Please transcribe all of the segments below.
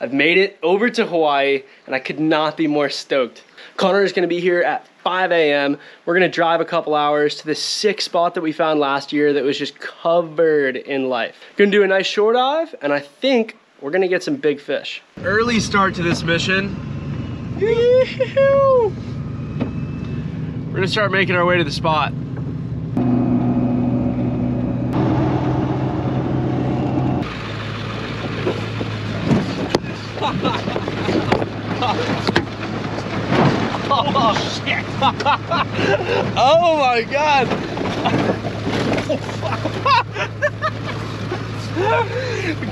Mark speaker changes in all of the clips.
Speaker 1: I've made it over to Hawaii and I could not be more stoked. Connor is gonna be here at 5 a.m. We're gonna drive a couple hours to this sick spot that we found last year that was just covered in life. Gonna do a nice shore dive and I think we're gonna get some big fish. Early start to this mission. We're gonna start making our way to the spot. Oh shit! Oh my god!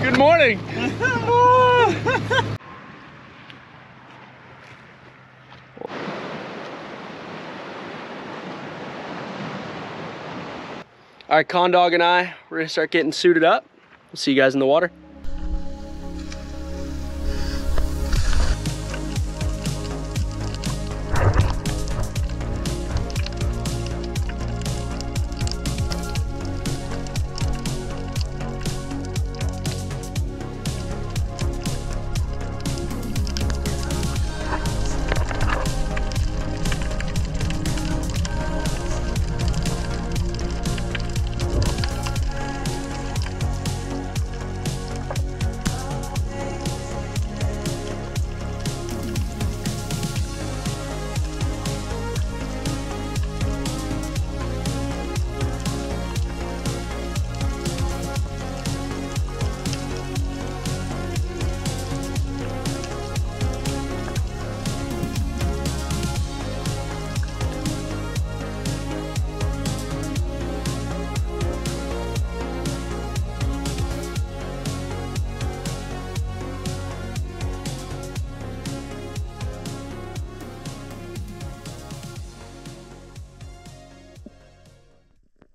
Speaker 1: Good morning! All right, Con Dog and I, we're gonna start getting suited up. We'll see you guys in the water.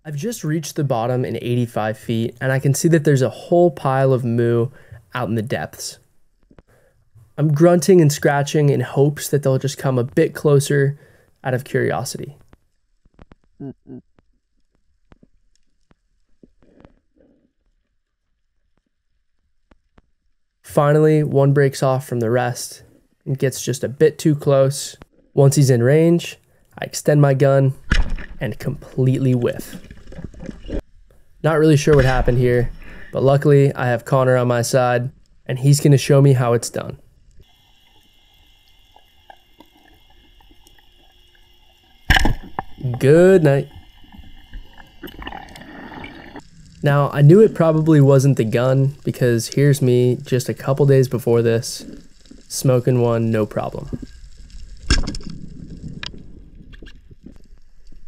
Speaker 1: I've just reached the bottom in 85 feet, and I can see that there's a whole pile of moo out in the depths. I'm grunting and scratching in hopes that they'll just come a bit closer out of curiosity. Finally, one breaks off from the rest and gets just a bit too close. Once he's in range, I extend my gun and completely whiff. Not really sure what happened here, but luckily I have Connor on my side and he's gonna show me how it's done. Good night. Now, I knew it probably wasn't the gun because here's me just a couple days before this, smoking one no problem.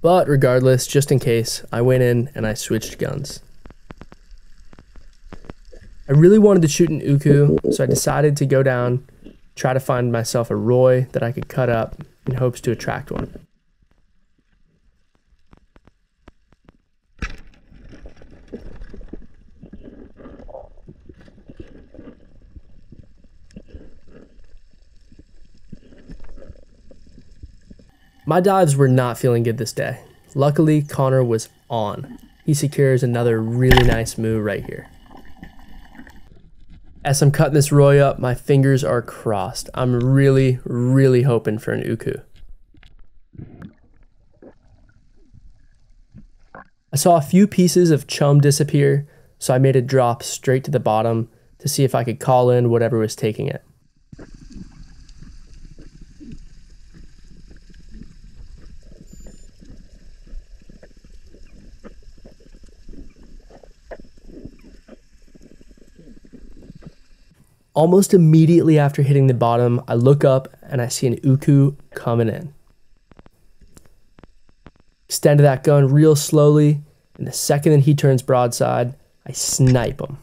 Speaker 1: But regardless, just in case, I went in and I switched guns. I really wanted to shoot an uku, so I decided to go down, try to find myself a roy that I could cut up in hopes to attract one. My dives were not feeling good this day. Luckily, Connor was on. He secures another really nice moo right here. As I'm cutting this roy up, my fingers are crossed. I'm really hoping for an uku. I saw a few pieces of chum disappear, so I made a drop straight to the bottom to see if I could call in whatever was taking it. Almost immediately after hitting the bottom, I look up and I see an uku coming in. Extend that gun real slowly, and the second that he turns broadside, I snipe him.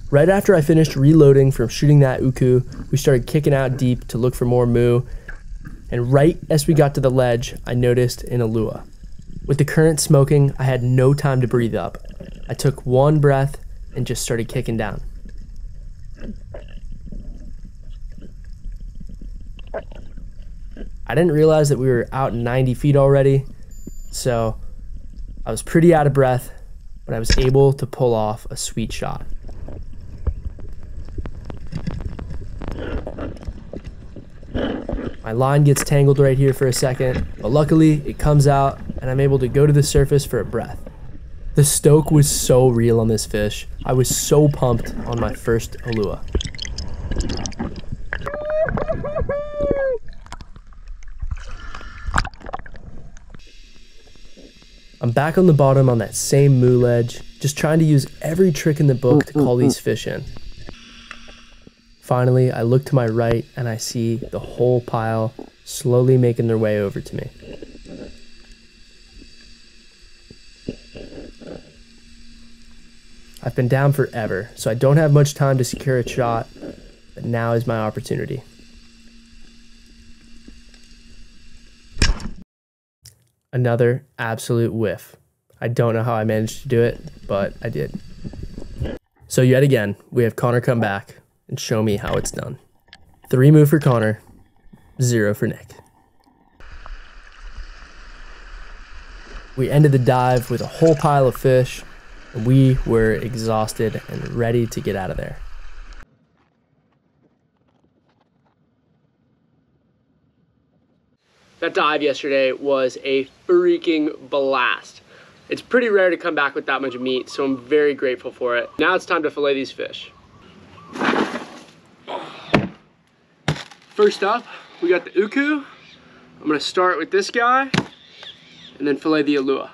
Speaker 1: Right after I finished reloading from shooting that uku, we started kicking out deep to look for more moo, and right as we got to the ledge, I noticed an Ulua. With the current smoking, I had no time to breathe up. I took one breath and just started kicking down. I didn't realize that we were out 90 feet already, so I was pretty out of breath, but I was able to pull off a sweet shot. My line gets tangled right here for a second, but luckily it comes out and I'm able to go to the surface for a breath. The stoke was so real on this fish. I was so pumped on my first Ulua. I'm back on the bottom on that same moo ledge, just trying to use every trick in the book to call these fish in. Finally, I look to my right and I see the whole pile slowly making their way over to me. I've been down forever, so I don't have much time to secure a shot, but now is my opportunity. Another absolute whiff. I don't know how I managed to do it, but I did. So yet again, we have Connor come back and show me how it's done. 3 moo for Connor, 0 for Nick. We ended the dive with a whole pile of fish, and we were exhausted and ready to get out of there. That dive yesterday was a freaking blast. It's pretty rare to come back with that much meat, so I'm very grateful for it. Now it's time to fillet these fish. First up, we got the UKU. I'm gonna start with this guy and then fillet the Ulua.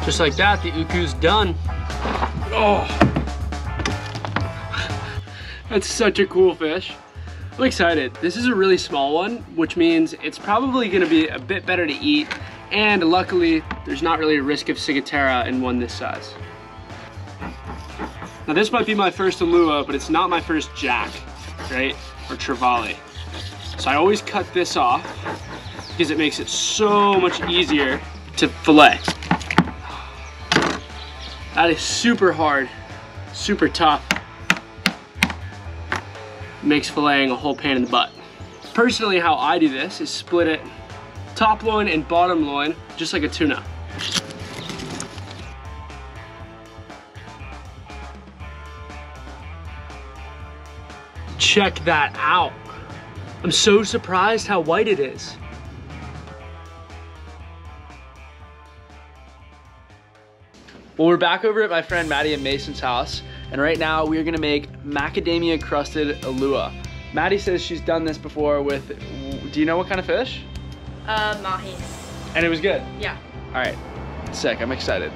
Speaker 1: Just like that, the UKU's done. Oh, that's such a cool fish. I'm excited. This is a really small one, which means it's probably gonna be a bit better to eat, and luckily, there's not really a risk of ciguatera in one this size. Now this might be my first Ulua, but it's not my first jack, right? Or trevally. So I always cut this off because it makes it so much easier to fillet. That is super hard, super tough. Makes filleting a whole pain in the butt. Personally, how I do this is split it top loin and bottom loin, just like a tuna. Check that out. I'm so surprised how white it is. Well, we're back over at my friend Maddie and Mason's house, and right now we're gonna make macadamia crusted Ulua. Maddie says she's done this before with, do you know what kind of fish?
Speaker 2: Mahi.
Speaker 1: And it was good?
Speaker 2: Yeah.
Speaker 1: All right, sick, I'm excited.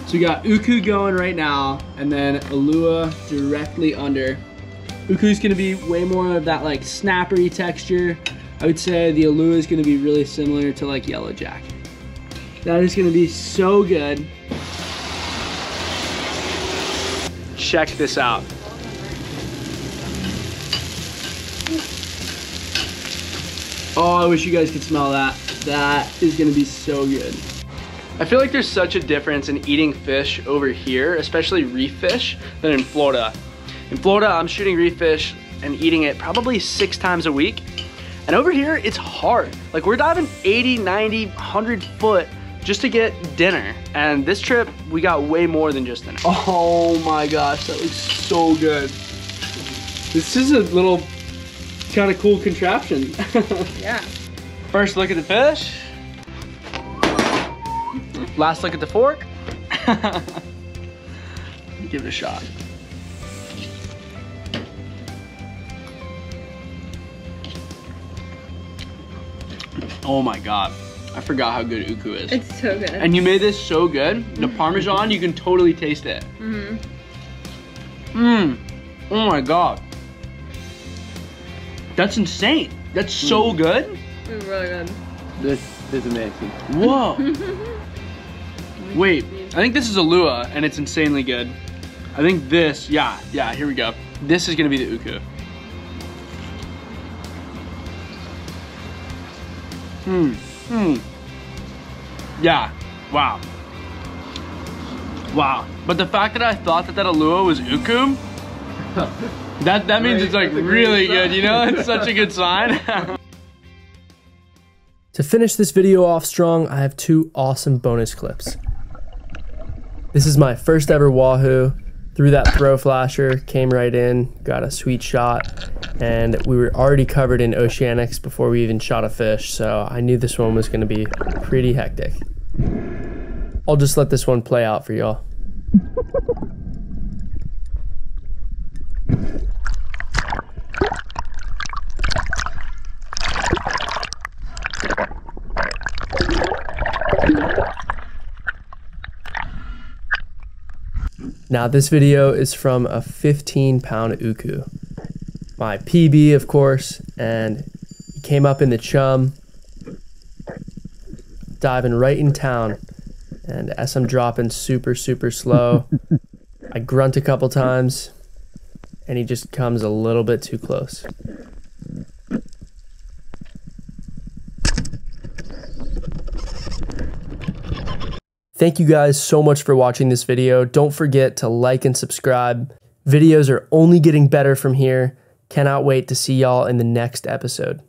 Speaker 1: So we got UKU going right now, and then Ulua directly under. UKU's gonna be way more of that like snappery texture. I would say the Ulua is gonna be really similar to like yellowjack. That is gonna be so good. Check this out. Oh, I wish you guys could smell that. That is gonna be so good. I feel like there's such a difference in eating fish over here, especially reef fish, than in Florida. In Florida, I'm shooting reef fish and eating it probably 6 times a week. And over here, it's hard. Like we're diving 80, 90, 100 foot just to get dinner. And this trip, we got way more than just dinner. Oh my gosh, that looks so good. This is a little kind of cool contraption.
Speaker 2: Yeah.
Speaker 1: First look at the fish. Last look at the fork. give it a shot. Oh my God. I forgot how good uku is.
Speaker 2: It's so good.
Speaker 1: And you made this so good. The Parmesan, you can totally taste it. Oh my God. That's insane. That's so good.
Speaker 2: It's really good.
Speaker 3: This is amazing.
Speaker 1: Whoa. Wait, I think this is Ulua and it's insanely good. I think this, yeah, here we go. This is gonna be the uku. Yeah, wow. Wow, but the fact that I thought that Ulua was uku, that means it's like really good, you know? It's such a good sign. To finish this video off strong, I have 2 awesome bonus clips. This is my first ever wahoo. Threw that throw flasher, came right in, got a sweet shot, and we were already covered in oceanics before we even shot a fish, so I knew this one was gonna be pretty hectic. I'll just let this one play out for y'all. Now this video is from a 15-pound uku. My PB, of course, and he came up in the chum, diving right in town. And as I'm dropping super slow, I grunt a couple times, and he just comes a little bit too close. Thank you guys so much for watching this video. Don't forget to like and subscribe. Videos are only getting better from here. Cannot wait to see y'all in the next episode.